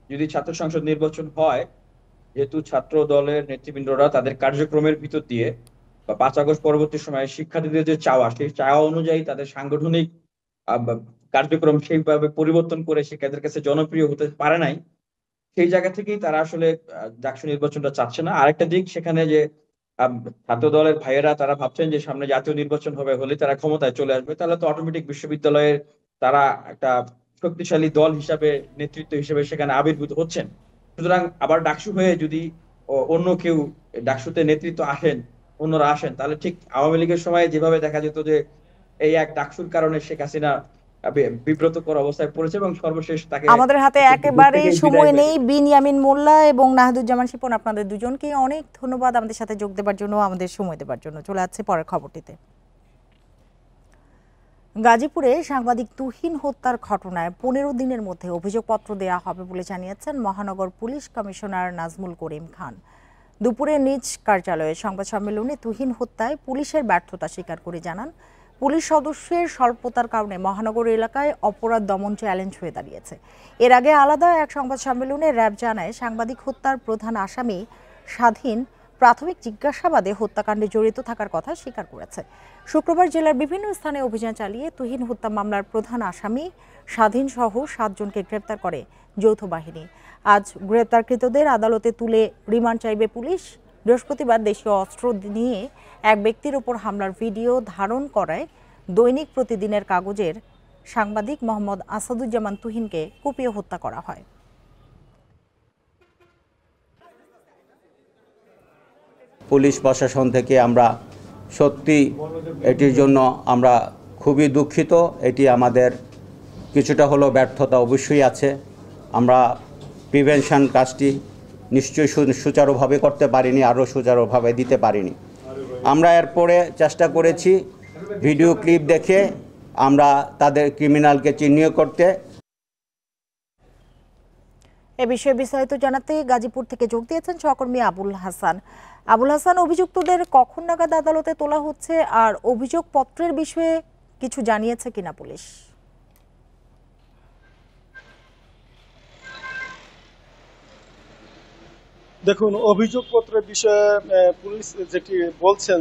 S17: যদি ছাত্র সংসদ নির্বাচন হয়, যেহেতু ছাত্র দলের নেতৃবৃন্দরা তাদের কার্যক্রমের ভিতর দিয়ে বা 5 আগস্ট পরবর্তী সময়ে শিক্ষার্থীদের যে চাওয়া, সেই চাওয়া অনুযায়ী তাদের সাংগঠনিক কার্যক্রম সেইভাবে পরিবর্তন করে শিক্ষার্থীদের কাছে জনপ্রিয় হতে পারে নাই, সেই জায়গা থেকেই তারা আসলে ডাকসু নির্বাচনটা চাচ্ছে না। আরেকটা দিক, সেখানে যে ছাত্র দলের ভাইয়েরা তারা ভাবছেন যে সামনে জাতীয় নির্বাচন হবে, হলে তারা ক্ষমতায় চলে আসবে, তাহলে তো অটোমেটিক বিশ্ববিদ্যালয়ের তারা একটা শক্তিশালী দল হিসাবে, নেতৃত্ব হিসেবে সেখানে আবির্ভূত হচ্ছেন। সুতরাং আবার ডাকসু হয়ে যদি অন্য কেউ ডাকসুতে নেতৃত্ব আসেন, অন্যরা আসেন, তাহলে ঠিক আওয়ামী লীগের সময় যেভাবে দেখা যেত যে এই এক ডাকসুর কারণে শেখ হাসিনা বিব্রতকর অবস্থায় পড়েছে এবং সর্বশেষ তাকে।
S1: আমাদের হাতে একেবারে সময় নেই। বিনিয়ামিন মোল্লা এবং নাহিদুজ্জামান শিপন, আপনাদের দুজনকে অনেক ধন্যবাদ আমাদের সাথে যোগ দেবার জন্য, আমাদের সময় দেবার জন্য। চলে যাচ্ছে পরের খবরটিতে। গাজীপুরে সাংবাদিক তুহিন হত্যার ঘটনায় 15 দিনের মধ্যে অভিযোগপত্র দেওয়া হবে বলে জানিয়েছেন মহানগর পুলিশ কমিশনার নাজমুল করিম খান। দুপুরে নিজ কার্যালয়ে সংবাদ সম্মেলনে তুহিন হত্যায় পুলিশের ব্যর্থতা স্বীকার করে জানান, পুলিশ সদস্যের স্বল্পতার কারণে মহানগর এলাকায় অপরাধ দমন চ্যালেঞ্জ হয়ে দাঁড়িয়েছে। এর আগে আলাদা এক সংবাদ সম্মেলনে র্যাব জানায়, সাংবাদিক হত্যার প্রধান আসামি স্বাধীন প্রাথমিক জিজ্ঞাসাবাদে হত্যাকাণ্ডে জড়িত থাকার কথা স্বীকার করেছে। শুক্রবার জেলার বিভিন্ন স্থানে অভিযান চালিয়ে তুহিন হত্যা মামলার প্রধান আসামি স্বাধীন সহ 7 জনকে গ্রেপ্তার করে যৌথ বাহিনী। আজ গ্রেপ্তারকৃতদের আদালতে তুলে রিমান্ড চাইবে পুলিশ। বৃহস্পতিবার দেশীয় অস্ত্র নিয়ে এক ব্যক্তির উপর হামলার ভিডিও ধারণ করায় দৈনিক প্রতিদিনের কাগজের সাংবাদিক মোহাম্মদ আসাদুজ্জামান তুহিনকে কুপিয়ে হত্যা করা হয়।
S18: পুলিশ প্রশাসন থেকে আমরা সত্যি এটির জন্য আমরা খুবই দুঃখিত। এটি আমাদের কিছুটা হলেও ব্যর্থতা অবশ্যই আছে। আমরা প্রিভেনশন কাজটি নিশ্চয়ই সুচারুভাবে করতে পারিনি, আরও সুচারুভাবে দিতে পারিনি। আমরা এরপরে চেষ্টা করেছি ভিডিও ক্লিপ দেখে আমরা তাদের ক্রিমিনালকে চিহ্নিত করতে।
S1: এ বিষয়ে বিস্তারিত জানাতে গাজীপুর থেকে যোগ দিয়েছেন সহকর্মী আবুল হাসান। আবুল হাসান, অভিযুক্তদের কখন নাগাদ আদালতে তোলা হচ্ছে আর অভিযোগপত্রের বিষয়ে কিছু জানিয়েছে কিনা পুলিশ?
S15: দেখুন, অভিযোগপত্রের বিষয়ে পুলিশ যেটি বলছেন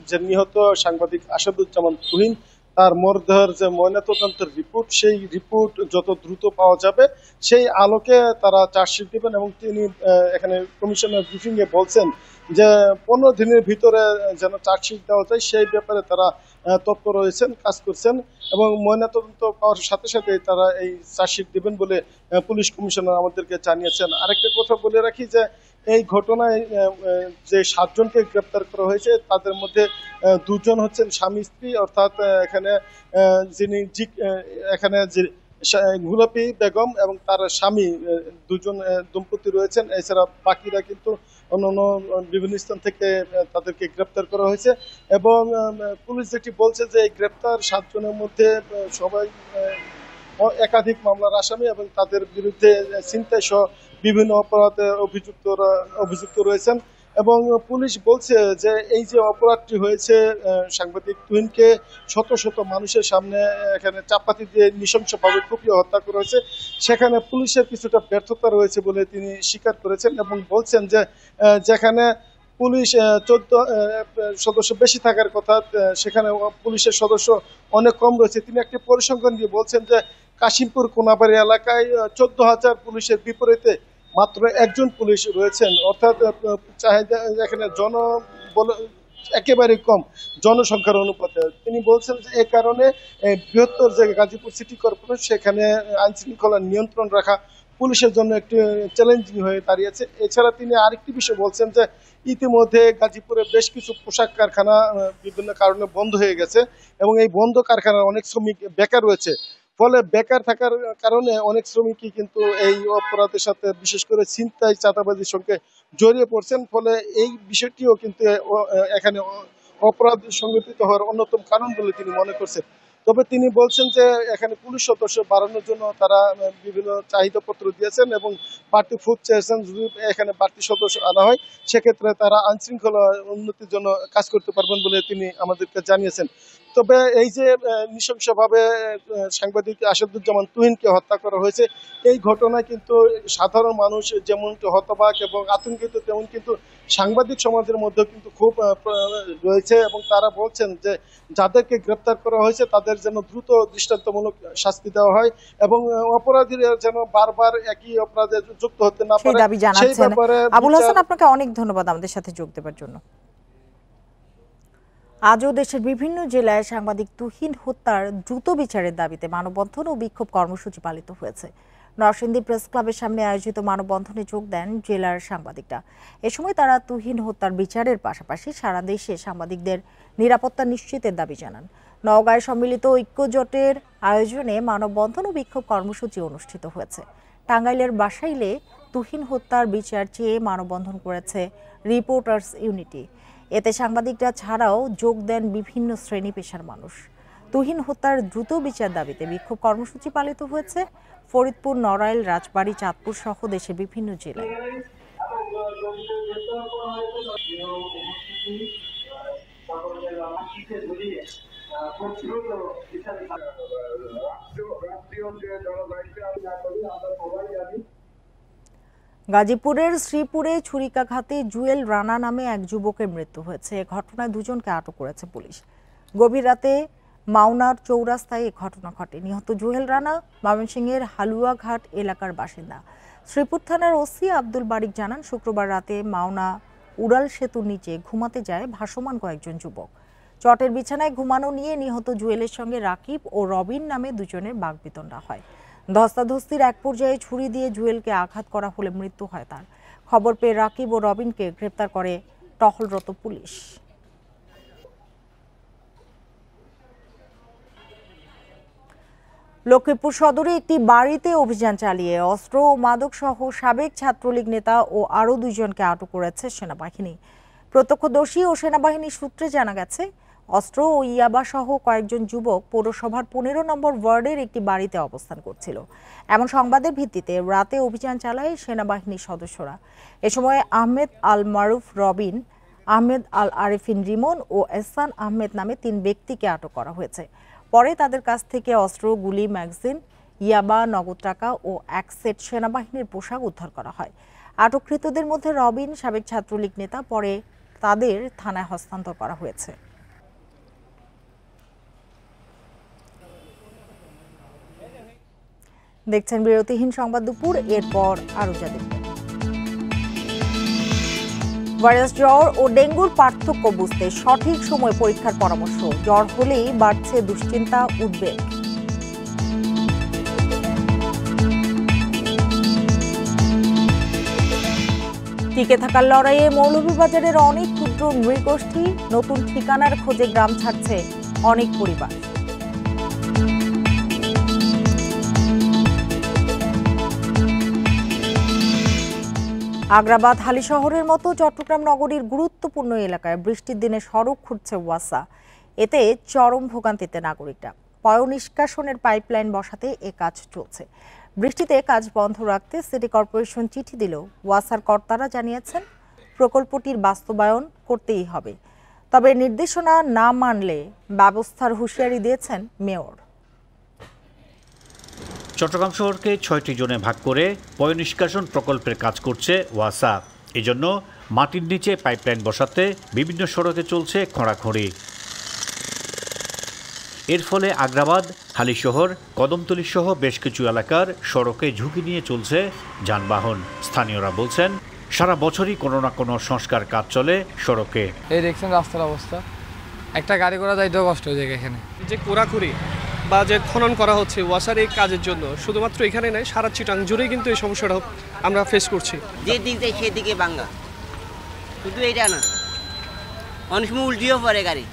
S15: যে নিহত সাংবাদিক আসাদুজ্জামান তুহিন, তার মরদেহের যে ময়নাতদন্তের রিপোর্ট, সেই রিপোর্ট যত দ্রুত পাওয়া যাবে সেই আলোকে তারা চার্জশিট দেবেন। এবং তিনি এখানে কমিশনার ব্রিফিংয়ে বলছেন যে 15 দিনের ভিতরে যেন চার্জশিট দেওয়া যায় সেই ব্যাপারে তারা তৎপর রয়েছেন, কাজ করছেন এবং ময়নাতদন্ত পাওয়ার সাথে সাথে তারা এই চার্জশিট দেবেন বলে পুলিশ কমিশনার আমাদেরকে জানিয়েছেন। আরেকটা কথা বলে রাখি যে এই ঘটনায় যে 7 জনকে গ্রেপ্তার করা হয়েছে তাদের মধ্যে 2 জন হচ্ছেন স্বামী স্ত্রী, অর্থাৎ এখানে যিনি এখানে যে গোলাপী বেগম এবং তার স্বামী দুজন দম্পতি রয়েছেন। এছাড়া বাকিরা কিন্তু অন্যান্য বিভিন্ন স্থান থেকে তাদেরকে গ্রেপ্তার করা হয়েছে এবং পুলিশ যেটি বলছে যে এই গ্রেপ্তার 7 জনের মধ্যে সবাই একাধিক মামলার আসামি এবং তাদের বিরুদ্ধে ছিনতাই সহ বিভিন্ন অপরাধে অভিযুক্ত রয়েছেন এবং পুলিশ বলছে যে এই যে অপরাধটি হয়েছে সাংবাদিক তুহিনকে শত শত মানুষের সামনে এখানে চাপাতি দিয়ে নৃশংসভাবে কুপিয়ে হত্যা করা হয়েছে, সেখানে পুলিশের কিছুটা ব্যর্থতা রয়েছে বলে তিনি স্বীকার করেছেন এবং বলছেন যে যেখানে পুলিশ 14 সদস্য বেশি থাকার কথা সেখানে পুলিশের সদস্য অনেক কম রয়েছে। তিনি একটি পরিসংখ্যান দিয়ে বলছেন যে কাশিমপুর কোনাবাড়ি এলাকায় 14,000 পুলিশের বিপরীতে মাত্র 1 জন পুলিশ রয়েছেন, অর্থাৎ চাহিদা এখানে একেবারে কম জনসংখ্যার অনুপাতে। তিনি বলছেন যে এই কারণে বৃহত্তর যে গাজীপুর সিটি কর্পোরেশন সেখানে আইন শৃঙ্খলা নিয়ন্ত্রণ রাখা পুলিশের জন্য একটি চ্যালেঞ্জিং হয়ে দাঁড়িয়েছে। এছাড়া তিনি আরেকটি বিষয় বলছেন যে ইতিমধ্যে গাজীপুরে বেশ কিছু পোশাক কারখানা বিভিন্ন কারণে বন্ধ হয়ে গেছে এবং এই বন্ধ কারখানার অনেক শ্রমিক বেকার রয়েছে, ফলে বেকার থাকার কারণে অনেক শ্রমিকই কিন্তু এই অপরাধের সাথে বিশেষ করে ছিনতাই চাঁদাবাজির সঙ্গে জড়িয়ে পড়ছেন, ফলে এই বিষয়টিও কিন্তু এখানে অপরাধ সংগঠিত হওয়ার অন্যতম কারণ বলে তিনি মনে করছেন। তবে তিনি বলছেন যে এখানে পুলিশ সদস্য বাড়ানোর জন্য তারা বিভিন্ন চাহিদাপত্র দিয়েছেন এবং বাড়তি ফুড চেয়েছেন, যদি এখানে বাড়তি সদস্য আনা হয় সেক্ষেত্রে তারা আইনশৃঙ্খলা উন্নতির জন্য কাজ করতে পারবেন বলে তিনি আমাদেরকে জানিয়েছেন। তবে এই যে নৃশংসভাবে সাংবাদিক আসাদুজ্জামান তুহিনকে হত্যা করা হয়েছে, এই ঘটনায় কিন্তু সাধারণ মানুষ যেমন হতবাক এবং আতঙ্কিত, তেমন কিন্তু সাংবাদিক সমাজের মধ্যে কিন্তু খুব রয়েছে এবং তারা বলছেন যে যাদেরকে গ্রেপ্তার করা হয়েছে তাদের যেন দ্রুত দৃষ্টান্তমূলক শাস্তি দেওয়া হয় এবং অপরাধীরা যেন বারবার একই অপরাধে যুক্ত হতে না পারে সেই ব্যাপারে।
S1: আবুল হাসান, আপনাকে অনেক ধন্যবাদ আমাদের সাথে যোগ দেওয়ার জন্য। আজও দেশের বিভিন্ন জেলায় সাংবাদিক তুহিন হত্যার দ্রুত বিচারের দাবিতে মানববন্ধন ও বিক্ষোভ কর্মসূচি পালিত হয়েছে। নরসিংদী প্রেস ক্লাবের সামনে আয়োজিত মানববন্ধনে যোগ দেন জেলার সাংবাদিকরা। এ সময় তারা তুহিন হত্যার বিচারের পাশাপাশি সারা দেশে সাংবাদিকদের নিরাপত্তা নিশ্চিতের দাবি জানান। নওগাঁয় সম্মিলিত ঐক্য জোটের আয়োজনে মানববন্ধন ও বিক্ষোভ কর্মসূচি অনুষ্ঠিত হয়েছে। টাঙ্গাইলের বাসাইলে তুহিন হত্যার বিচার চেয়ে মানববন্ধন করেছে রিপোর্টার্স ইউনিটি। এতে সাংবাদিকরা ছাড়াও যোগ দেন বিভিন্ন শ্রেণী পেশার মানুষ। তুহিন হত্যার দ্রুত বিচার দাবিতে বিক্ষোভ কর্মসূচি পালিত হয়েছে ফরিদপুর, নড়াইল, রাজবাড়ী, চাঁদপুর সহ দেশের বিভিন্ন জেলায়। গাজীপুরের শ্রীপুরে ছুরিকাঘাতে জুয়েল রানা নামে এক যুবকের মৃত্যু হয়েছে। এ ঘটনায় 2 জনকে আটক করেছে পুলিশ। গভীর রাতে মাওনার চৌরাস্তায় এ ঘটনা ঘটে। নিহত জুয়েল রানা ময়মনসিংহের হালুয়াঘাট এলাকার বাসিন্দা। শ্রীপুর থানার ওসি আব্দুল বারিক জানান, শুক্রবার রাতে মাওনা উড়াল সেতুর নিচে ঘুমাতে যায় ভাসমান কয়েকজন যুবক। চটের বিছানায় ঘুমানো নিয়ে নিহত জুয়েলের সঙ্গে রাকিব ও রবিন নামে 2 জনের বাগবিতণ্ডা হয়। ধস্তাধস্তির এক পর্যায়ে ছুরি দিয়ে জুয়েলকে আঘাত করা হলে মৃত্যু হয় তার। খবর পেয়ে রাকিব ও রবিনকে গ্রেপ্তার করে টহলরত পুলিশ। লক্ষ্মীপুর সদরে একটি বাড়িতে অভিযান চালিয়ে অস্ত্র ও মাদক সহ সাবেক ছাত্রলীগ নেতা ও আরও 2 জনকে আটক করেছে সেনাবাহিনী। প্রত্যক্ষদর্শী ও সেনাবাহিনী সূত্রে জানা গেছে, অস্ত্র ও ইয়াবা সহ কয়েকজন যুবক পৌরসভার 15 নম্বর ওয়ার্ডের একটি বাড়িতে অবস্থান করছিল। এমন সংবাদের ভিত্তিতে রাতে অভিযান চালায় সেনাবাহিনীর সদস্যরা। এ সময় আহমেদ আল মারুফ রবিন, আহমেদ আল আরিফিন রিমন ও এহসান আহমেদ নামে 3 ব্যক্তিকে আটক করা হয়েছে। পরে তাদের কাছ থেকে অস্ত্র, গুলি, ম্যাগাজিন, ইয়াবা, নগদ টাকা ও 1 সেট সেনাবাহিনীর পোশাক উদ্ধার করা হয়। আটককৃতদের মধ্যে রবিন সাবেক ছাত্রলীগ নেতা, পরে তাদের থানায় হস্তান্তর করা হয়েছে। দেখছেন বিরতিহীন সংবাদ দুপুর, এরপর আরো জানেন। ভাইরাস জ্বর ও ডেঙ্গুর পার্থক্য বুঝতে সঠিক সময় পরীক্ষার পরামর্শ। জ্বর হলেই বাড়ছে দুশ্চিন্তা, উদ্বেগ। টিকে থাকার লড়াইয়ে মৌলভীবাজারের অনেক ক্ষুদ্র নৃগোষ্ঠী নতুন ঠিকানার খোঁজে গ্রাম ছাড়ছে অনেক পরিবার। আগ্রাবাদ হালিশহরের মতো চট্টগ্রাম নগরীর গুরুত্বপূর্ণ এলাকায় বৃষ্টির দিনে সড়ক খুঁড়ছে ওয়াসা। এতে চরম ভোগান্তিতে নাগরিকরা। পয়ঃনিষ্কাশনের পাইপলাইন বসাতে এ কাজ চলছে। বৃষ্টিতে কাজ বন্ধ রাখতে সিটি কর্পোরেশন চিঠি দিলেও ওয়াসার কর্তারা জানিয়েছেন প্রকল্পটির বাস্তবায়ন করতেই হবে। তবে নির্দেশনা না মানলে ব্যবস্থার হুঁশিয়ারি দিয়েছেন মেয়র।
S19: চট্টগ্রাম শহরকে ৬টি জোনে ভাগ করে পয়ঃনিষ্কাশন প্রকল্পের কাজ করছে ওয়াসা। এজন্য মাটির নিচে পাইপলাইন বসাতে বিভিন্ন সড়কে চলছে খোঁড়াখুঁড়ি। এর ফলে আগ্রাবাদ, হালিশহর, কদমতলী সহ বেশ কিছু এলাকার সড়কে ঝুঁকি নিয়ে চলছে যানবাহন। স্থানীয়রা বলছেন সারা বছরই কোনো না কোনো সংস্কার কাজ চলে সড়কে।
S20: এই দেখছেন রাস্তার অবস্থা, একটা গাড়ি করা যাইতেও কষ্ট হয়ে যায়। এখানে
S21: যে খোঁড়াখুঁড়ি বা যে খনন করা হচ্ছে ওয়াসার এই কাজের জন্য শুধুমাত্র এখানে নয়, সারা চিটাং জুড়েই কিন্তু এই সমস্যাটা আমরা ফেস করছি।
S22: যে দিক থেকে সেদিকে ভাঙা, শুধু এটা না, অনেক সময় উল্টিও পড়ে গাড়ি।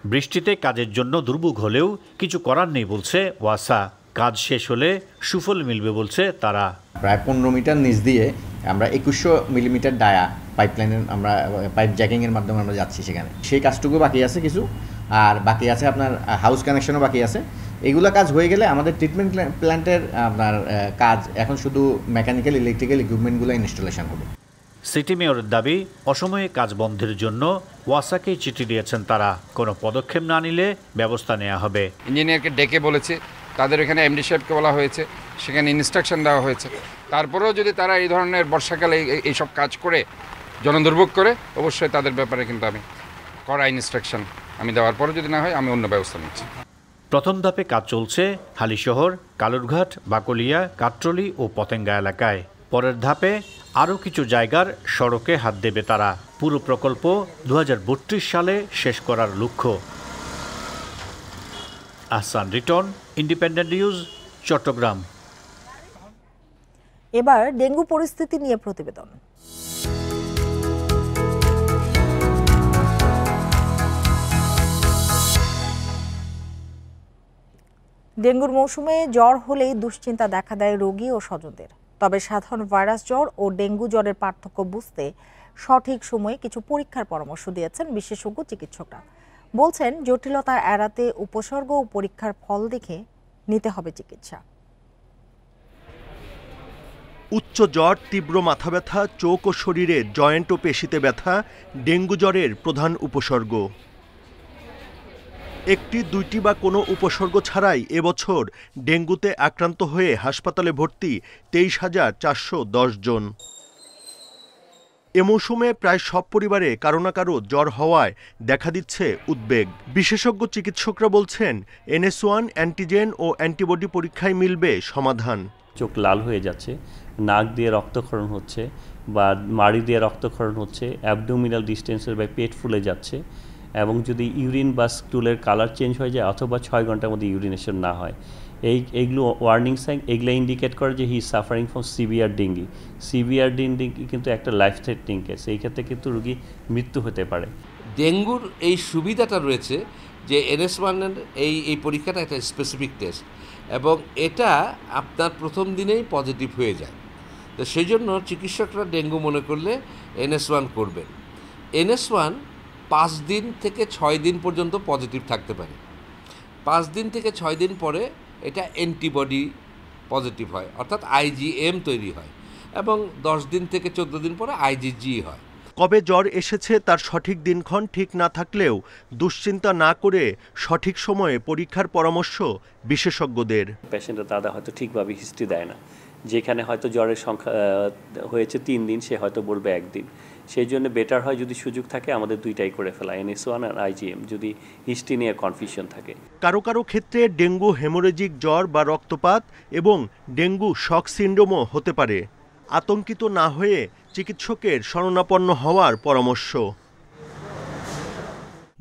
S19: বৃষ্টিতে কাজের জন্য দুর্ভোগ হলেও কিছু করার নেই বলছে ওয়াসা। কাজ শেষ হলে সুফল মিলবে বলছে তারা।
S23: প্রায় 15 মিটার নিচ দিয়ে আমরা 2100 মিলিমিটার ডায়া পাইপলাইনের আমরা পাইপ জ্যাকিংয়ের মাধ্যমে আমরা যাচ্ছি সেখানে। সেই কাজটুকু বাকি আছে কিছু, আর বাকি আছে আপনার হাউস কানেকশনও বাকি আছে। এগুলো কাজ হয়ে গেলে আমাদের ট্রিটমেন্ট প্ল্যান্টের আপনার কাজ এখন শুধু মেকানিক্যাল ইলেকট্রিক্যাল ইকুইপমেন্টগুলো ইনস্টলেশন হবে।
S19: সিটি মেয়রের দাবি, অসময়ে কাজ বন্ধের জন্য ওয়াসাকেই চিঠি দিয়েছেন তারা। কোনো পদক্ষেপ না নিলে ব্যবস্থা নেওয়া হবে।
S24: ইঞ্জিনিয়ারকে ডেকে বলেছে, তাদের এখানে এমডি সাহেবকে বলা হয়েছে, সেখানে ইনস্ট্রাকশন দেওয়া হয়েছে। তারপরেও যদি তারা এই ধরনের বর্ষাকালে এইসব কাজ করে জনদুর্ভোগ করে, অবশ্যই তাদের ব্যাপারে কিন্তু আমি কড়া ইনস্ট্রাকশন আমি দেওয়ার পরে যদি না হয় আমি অন্য ব্যবস্থা নিচ্ছি।
S19: প্রথম ধাপে কাজ চলছে হালিশহর, কালুরঘাট, বাকলিয়া, কাট্রলি ও পতেঙ্গা এলাকায়। পরের ধাপে আরও কিছু জায়গার সড়কে হাত দেবে তারা। পুরো প্রকল্প 2032 সালে শেষ করার লক্ষ্য। Ahsan Riton, Independent News, Chattogram.
S1: এবার ডেঙ্গু পরিস্থিতি নিয়ে প্রতিবেদন। ডেঙ্গুর মৌসুমে জ্বর হলেই দুশ্চিন্তা দেখা দেয় রোগী ও স্বজনদের। তবে সাধারণ ভাইরাস জ্বর ও ডেঙ্গু জ্বরের পার্থক্য বুঝতে সঠিক সময়ে কিছু পরীক্ষার পরামর্শ দিয়েছেন বিশেষজ্ঞ চিকিৎসকরা। বলছেন জটিলতা এড়াতে উপসর্গ ও পরীক্ষার ফল দেখে নিতে হবে চিকিৎসা।
S25: উচ্চ জ্বর, তীব্র মাথা ব্যথা, চোখ ও শরীরে জয়েন্ট ও পেশিতে ব্যথা ডেঙ্গু জ্বরের প্রধান উপসর্গ। একটি, দুইটি বা কোনো উপসর্গ ছাড়াই এবছর ডেঙ্গুতে আক্রান্ত হয়ে হাসপাতালে ভর্তি 23,410 জন। এ মৌসুমে প্রায় সব পরিবারে কারো না কারো জ্বর হওয়ায় দেখা দিচ্ছে উদ্বেগ। বিশেষজ্ঞ চিকিৎসকরা বলছেন NS1 অ্যান্টিজেন ও অ্যান্টিবডি পরীক্ষায় মিলবে সমাধান।
S26: চোখ লাল হয়ে যাচ্ছে, নাক দিয়ে রক্তক্ষরণ হচ্ছে বা মাড়ি দিয়ে রক্তক্ষরণ হচ্ছে, অ্যাবডোমিনাল ডিস্টেন্সের বা পেট ফুলে যাচ্ছে, এবং যদি ইউরিন বা স্টুলের কালার চেঞ্জ হয়ে যায় অথবা 6 ঘন্টার মধ্যে ইউরিনেশন না হয়, এইগুলো ওয়ার্নিং সাইন। এগুলো ইন্ডিকেট করে যে he is suffering from severe dengue. Severe dengue কিন্তু একটা লাইফ থ্রেটনিং কেস, এই ক্ষেত্রে কিন্তু রোগী মৃত্যু হতে পারে।
S27: ডেঙ্গুর এই সুবিধাটা রয়েছে যে NS1 এই পরীক্ষাটা একটা স্পেসিফিক টেস্ট, এবং এটা আপনার প্রথম দিনেই পজিটিভ হয়ে যায়। তো সেই জন্য চিকিৎসকরা ডেঙ্গু মনে করলে NS1 করবেন। NS1 5 দিন থেকে 6 দিন পর্যন্ত পজিটিভ থাকতে পারে। 5 দিন থেকে 6 দিন পরে এটা অ্যান্টিবডি পজিটিভ হয়, অর্থাৎ IgM তৈরি হয়, এবং 10 দিন থেকে 14 দিন পরে IgG হয়।
S25: কবে জ্বর এসেছে তার সঠিক দিনক্ষণ ঠিক না থাকলেও দুশ্চিন্তা না করে সঠিক সময়ে পরীক্ষার পরামর্শ বিশেষজ্ঞদের।
S26: পেশেন্টের দাদা হয়তো ঠিকভাবে হিস্ট্রি দেয় না, যেখানে হয়তো জ্বরের সংখ্যা হয়েছে 3 দিন, সে হয়তো বলবে 1 দিন। সেই জন্য বেটার হয় যদি সুযোগ থাকে আমাদের দুইটাই করে ফেলা, NS1 আর IgM, যদি হিস্ট্রি নিয়ে কনফিউশন থাকে।
S25: কারো কারো ক্ষেত্রে ডেঙ্গু হেমোরেজিক জ্বর বা রক্তপাত এবং ডেঙ্গু শক সিন্ড্রোমও হতে পারে। আতঙ্কিত না হয়ে চিকিৎসকের শরণাপন্ন হওয়ার পরামর্শ।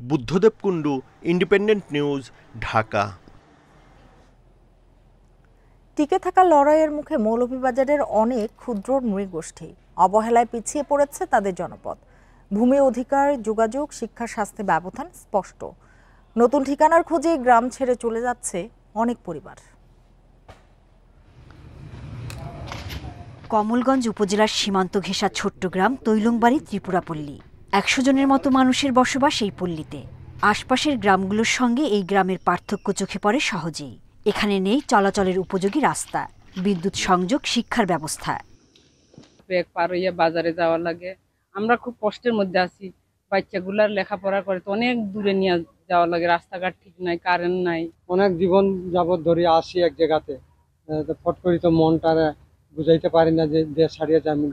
S25: Buddhadeb Kundu, independent news, Dhaka.
S1: টিকে থাকা লড়াইয়ের মুখে মৌলভীবাজারের অনেক ক্ষুদ্র নৃগোষ্ঠী। অবহেলায় পিছিয়ে পড়েছে তাদের জনপদ। ভূমি অধিকার, যোগাযোগ, শিক্ষা, স্বাস্থ্যে ব্যবধান স্পষ্ট। নতুন ঠিকানার খোঁজে গ্রাম ছেড়ে চলে যাচ্ছে অনেক পরিবার।
S2: কমলগঞ্জ উপজেলার সীমান্ত ঘেঁষা ছোট্ট গ্রাম তৈলংবাড়ি ত্রিপুরাপল্লী। 100 জনের মতো মানুষের বসবাস এই পল্লীতে। আশপাশের গ্রামগুলোর সঙ্গে এই গ্রামের পার্থক্য চোখে পড়ে সহজেই। এখানে নেই চলাচলের উপযোগী রাস্তা, বিদ্যুৎ সংযোগ, শিক্ষার ব্যবস্থা।
S3: ব্যাগ পার হইয়া বাজারে যাওয়া লাগে, আমরা খুব কষ্টের মধ্যে আছি। বাচ্চাগুলার লেখাপড়া করে তো অনেক দূরে নিয়ে যাওয়া লাগে, রাস্তাঘাট ঠিক নাই, কারেন্ট নাই।
S4: অনেক জীবন যাবৎ ধরে আসি এক জায়গাতে, ফট করি তো মনটা বুঝাইতে পারি না যে দেশ ছাড়িয়ে যাবো।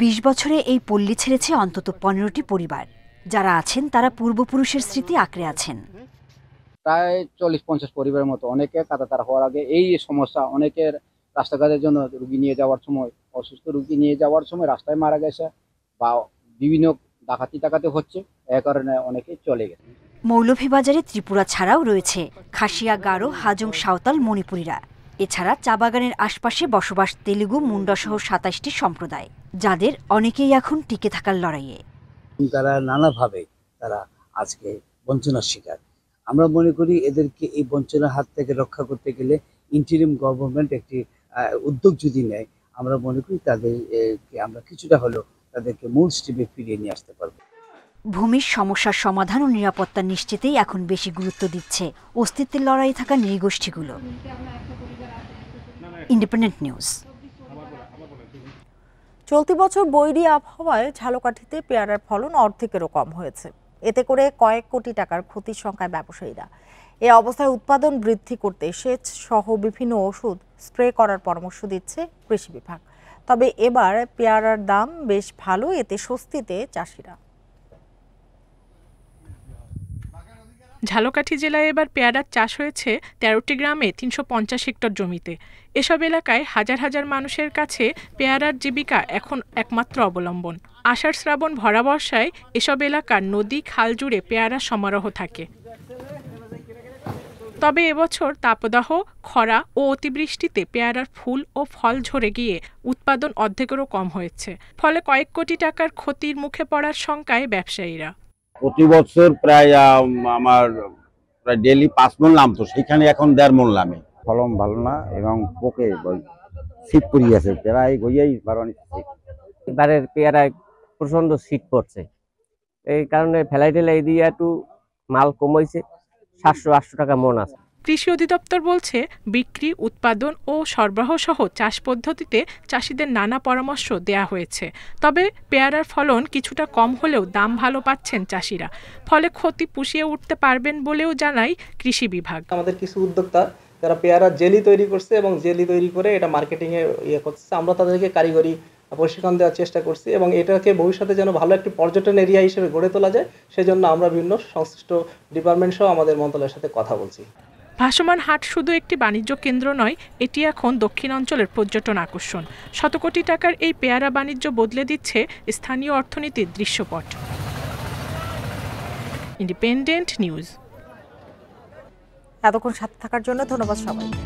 S2: 20 বছরে এই পল্লী ছেড়েছে অন্তত 15টি পরিবার। যারা আছেন তারা পূর্বপুরুষের স্মৃতি আঁকড়ে আছেন।
S6: প্রায় 40-50 পরিবারের মতো। অনেকে কাটাতার হওয়ার আগে এই সমস্যা, অনেকের রাস্তাঘাটের জন্য রুগী নিয়ে যাওয়ার সময়, অসুস্থ রুগী নিয়ে যাওয়ার সময় রাস্তায় মারা গেছে বা বিভিন্ন ডাকাতি হচ্ছে, এ কারণে অনেকে চলে গেছে।
S2: মৌলভীবাজারে ত্রিপুরা ছাড়াও রয়েছে খাসিয়া, গারো, হাজং, সাঁওতাল, মণিপুরীরা। এছাড়া চা বাগানের আশপাশে বসবাস তেলুগু, মুন্ডা সহ 27টি সম্প্রদায়, যাদের অনেকেই এখন টিকে থাকার লড়াইয়ে।
S7: তারা নানাভাবে তারা আজকে বঞ্চনার শিকার। আমরা মনে করি এদেরকে এই বঞ্চনার হাত থেকে রক্ষা করতে গেলে ইন্টারিম গভর্নমেন্ট একটি উদ্যোগ যদি নেয়, আমরা মনে করি তাদেরকে আমরা কিছুটা হলেও তাদেরকে মূল স্ট্রিমে ফিরিয়ে নিয়ে আসতে পারবো।
S2: ভূমির সমস্যার সমাধান ও নিরাপত্তা নিশ্চিতেই এখন বেশি গুরুত্ব দিচ্ছে অস্তিত্বের লড়াই থাকা নৃগোষ্ঠীগুলো। Independent news.
S1: চলতি বছর বৈরী আবহাওয়ায় ঝালকাঠিতে পেয়ারার ফলন অর্ধেকেরও কম হয়েছে। এতে করে কয়েক কোটি টাকার ক্ষতির সংখ্যায় ব্যবসায়ীরা। এ অবস্থায় উৎপাদন বৃদ্ধি করতে সেচ সহ বিভিন্ন ওষুধ স্প্রে করার পরামর্শ দিচ্ছে কৃষি বিভাগ। তবে এবার পেয়ারার দাম বেশ ভালো, এতে স্বস্তিতে চাষিরা।
S8: ঝালকাঠি জেলায় এবার পেয়ারার চাষ হয়েছে 13টি গ্রামে 350 হেক্টর জমিতে। এসব এলাকায় হাজার হাজার মানুষের কাছে পেয়ারার জীবিকা এখন একমাত্র অবলম্বন। আষাঢ় শ্রাবণ ভরা বর্ষায় এসব এলাকার নদী খাল জুড়ে পেয়ারার সমারোহ থাকে। তবে এবছর তাপদাহ, খরা ও অতিবৃষ্টিতে পেয়ারার ফুল ও ফল ঝরে গিয়ে উৎপাদন অর্ধেকেরও কম হয়েছে। ফলে কয়েক কোটি টাকার ক্ষতির মুখে পড়ার শঙ্কায় ব্যবসায়ীরা।
S9: প্রতি বছর প্রায় আমার প্রায় ডেইলি 5 মণ নামতো, সেখানে এখন 1.5 মণ নামে।
S28: ফলন ভালো না এবং পোকে শীত পড়ে গেছে, প্রায় গইয়াই বারোয়ানি।
S29: এবারের পেয়ারায় প্রচন্ড শীত পড়ছে, এই কারণে ফেলাই টেলাই দিয়ে একটু মাল কমাইছে। 700-800 টাকা মন আছে।
S8: কৃষি অধিদপ্তর বলছে বিক্রি, উৎপাদন ও সরবরাহ সহ চাষ পদ্ধতিতে চাষিদের নানা পরামর্শ দেয়া হয়েছে। তবে পেয়ারার ফলন কিছুটা কম হলেও দাম ভালো পাচ্ছেন চাষিরা, ফলে ক্ষতি পুষিয়ে উঠতে পারবেন বলেও জানায় কৃষি বিভাগ।
S30: আমাদের কিছু উদ্যোক্তা যারা পেয়ারা জেলি তৈরি করছে এবং জেলি তৈরি করে এটা মার্কেটিংয়ে করছে, আমরা তাদেরকে কারিগরি প্রশিক্ষণ দেওয়ার চেষ্টা করছি এবং এটাকে ভবিষ্যতে যেন ভালো একটি পর্যটন এরিয়া হিসেবে গড়ে তোলা যায়, সেজন্য আমরা বিভিন্ন সংশ্লিষ্ট ডিপার্টমেন্ট সহ আমাদের মন্ত্রণালয়ের সাথে কথা বলছি।
S8: ভাসমান হাট শুধু একটি বাণিজ্য কেন্দ্র নয়, এটি এখন দক্ষিণ অঞ্চলের পর্যটন আকর্ষণ। শত কোটি টাকার এই পেয়ারা বাণিজ্য বদলে দিচ্ছে স্থানীয় অর্থনীতির দৃশ্যপট। Independent news.
S1: এতক্ষণ সাথে থাকার জন্য ধন্যবাদ সবাইকে।